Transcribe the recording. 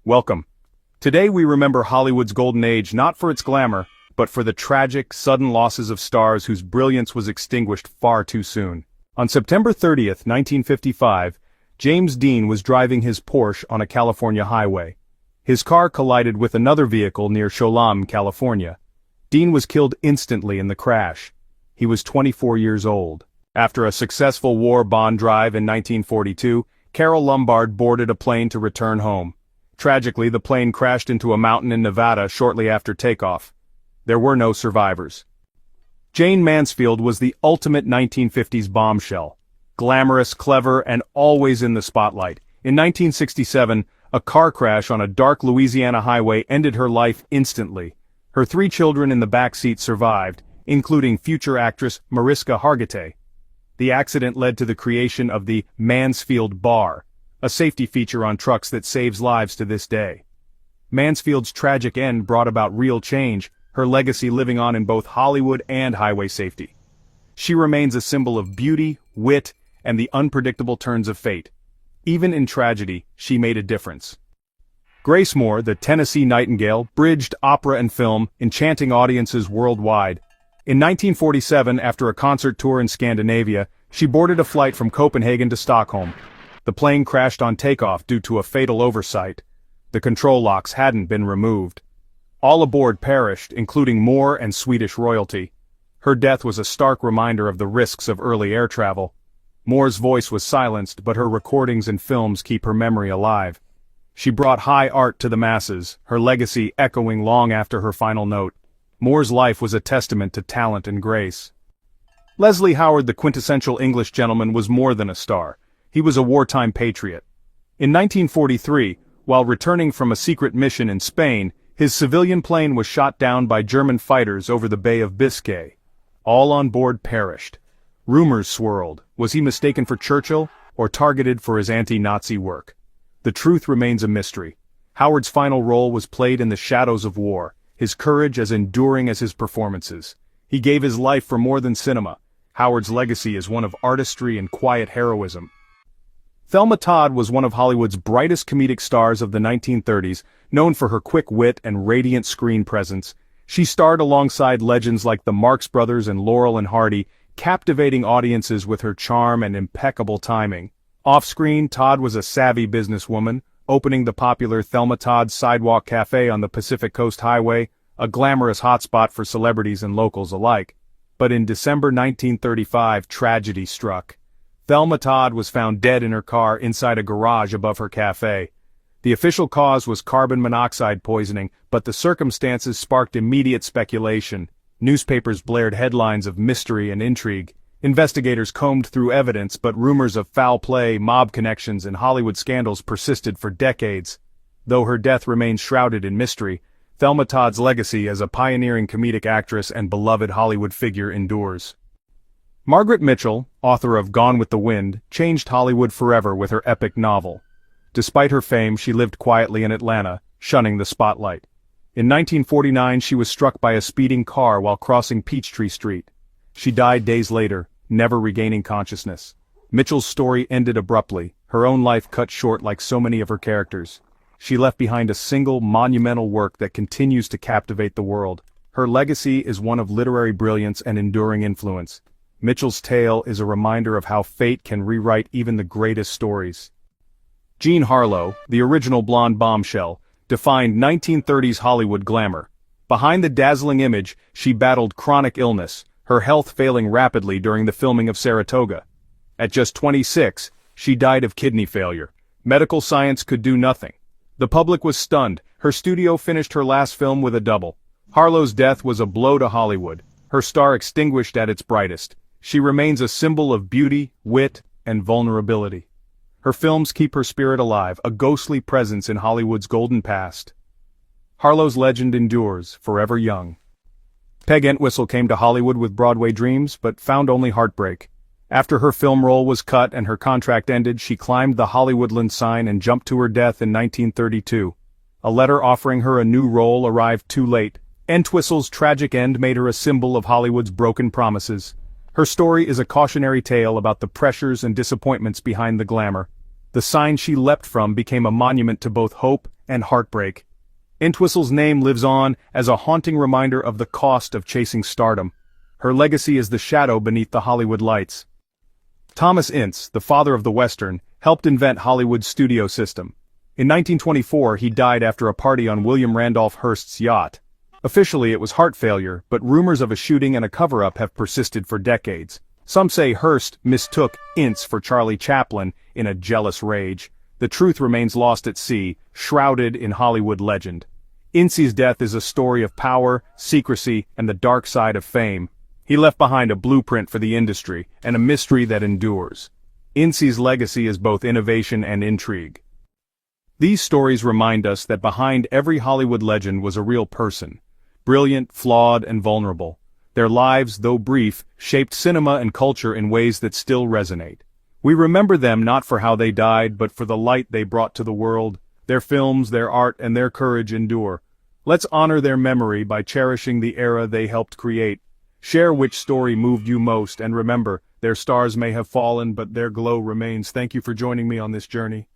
Welcome. Today we remember Hollywood's golden age not for its glamour, but for the tragic, sudden losses of stars whose brilliance was extinguished far too soon. On September 30th, 1955, James Dean was driving his Porsche on a California highway. His car collided with another vehicle near Cholam, California. Dean was killed instantly in the crash. He was 24 years old. After a successful war bond drive in 1942, Carol Lombard boarded a plane to return home. Tragically, the plane crashed into a mountain in Nevada shortly after takeoff. There were no survivors. Jane Mansfield was the ultimate 1950s bombshell. Glamorous, clever, and always in the spotlight. In 1967, a car crash on a dark Louisiana highway ended her life instantly. Her 3 children in the back seat survived, including future actress Mariska Hargitay. The accident led to the creation of the Mansfield Bar, a safety feature on trucks that saves lives to this day. Mansfield's tragic end brought about real change, her legacy living on in both Hollywood and highway safety. She remains a symbol of beauty, wit, and the unpredictable turns of fate. Even in tragedy, she made a difference. Grace Moore, the Tennessee Nightingale, bridged opera and film, enchanting audiences worldwide. In 1947, after a concert tour in Scandinavia, she boarded a flight from Copenhagen to Stockholm. The plane crashed on takeoff due to a fatal oversight. The control locks hadn't been removed. All aboard perished, including Moore and Swedish royalty. Her death was a stark reminder of the risks of early air travel. Moore's voice was silenced, but her recordings and films keep her memory alive. She brought high art to the masses, her legacy echoing long after her final note. Moore's life was a testament to talent and grace. Leslie Howard, the quintessential English gentleman, was more than a star. He was a wartime patriot. In 1943, while returning from a secret mission in Spain, his civilian plane was shot down by German fighters over the Bay of Biscay. All on board perished. Rumors swirled. Was he mistaken for Churchill, or targeted for his anti-Nazi work? The truth remains a mystery. Howard's final role was played in the shadows of war, his courage as enduring as his performances. He gave his life for more than cinema. Howard's legacy is one of artistry and quiet heroism. Thelma Todd was one of Hollywood's brightest comedic stars of the 1930s, known for her quick wit and radiant screen presence. She starred alongside legends like the Marx Brothers and Laurel and Hardy, captivating audiences with her charm and impeccable timing. Off-screen, Todd was a savvy businesswoman, opening the popular Thelma Todd's Sidewalk Cafe on the Pacific Coast Highway, a glamorous hotspot for celebrities and locals alike. But in December 1935, tragedy struck. Thelma Todd was found dead in her car inside a garage above her cafe. The official cause was carbon monoxide poisoning, but the circumstances sparked immediate speculation. Newspapers blared headlines of mystery and intrigue. Investigators combed through evidence, but rumors of foul play, mob connections, and Hollywood scandals persisted for decades. Though her death remains shrouded in mystery, Thelma Todd's legacy as a pioneering comedic actress and beloved Hollywood figure endures. Margaret Mitchell, author of Gone with the Wind, changed Hollywood forever with her epic novel. Despite her fame, she lived quietly in Atlanta, shunning the spotlight. In 1949, she was struck by a speeding car while crossing Peachtree Street. She died days later, never regaining consciousness. Mitchell's story ended abruptly, her own life cut short like so many of her characters. She left behind a single, monumental work that continues to captivate the world. Her legacy is one of literary brilliance and enduring influence. Mitchell's tale is a reminder of how fate can rewrite even the greatest stories. Jean Harlow, the original blonde bombshell, defined 1930s Hollywood glamour. Behind the dazzling image, she battled chronic illness, her health failing rapidly during the filming of Saratoga. At just 26, she died of kidney failure. Medical science could do nothing. The public was stunned. Her studio finished her last film with a double. Harlow's death was a blow to Hollywood, her star extinguished at its brightest. She remains a symbol of beauty, wit, and vulnerability. Her films keep her spirit alive, a ghostly presence in Hollywood's golden past. Harlow's legend endures, forever young. Peg Entwistle came to Hollywood with Broadway dreams, but found only heartbreak. After her film role was cut and her contract ended, she climbed the Hollywoodland sign and jumped to her death in 1932. A letter offering her a new role arrived too late. Entwistle's tragic end made her a symbol of Hollywood's broken promises. Her story is a cautionary tale about the pressures and disappointments behind the glamour. The sign she leapt from became a monument to both hope and heartbreak. Entwistle's name lives on as a haunting reminder of the cost of chasing stardom. Her legacy is the shadow beneath the Hollywood lights. Thomas Ince, the father of the Western, helped invent Hollywood's studio system. In 1924, he died after a party on William Randolph Hearst's yacht. Officially, it was heart failure, but rumors of a shooting and a cover-up have persisted for decades. Some say Hearst mistook Ince for Charlie Chaplin in a jealous rage. The truth remains lost at sea, shrouded in Hollywood legend. Ince's death is a story of power, secrecy, and the dark side of fame. He left behind a blueprint for the industry, and a mystery that endures. Ince's legacy is both innovation and intrigue. These stories remind us that behind every Hollywood legend was a real person. Brilliant, flawed, and vulnerable. Their lives, though brief, shaped cinema and culture in ways that still resonate. We remember them not for how they died, but for the light they brought to the world. Their films, their art, and their courage endure. Let's honor their memory by cherishing the era they helped create. Share which story moved you most, and remember, their stars may have fallen, but their glow remains. Thank you for joining me on this journey.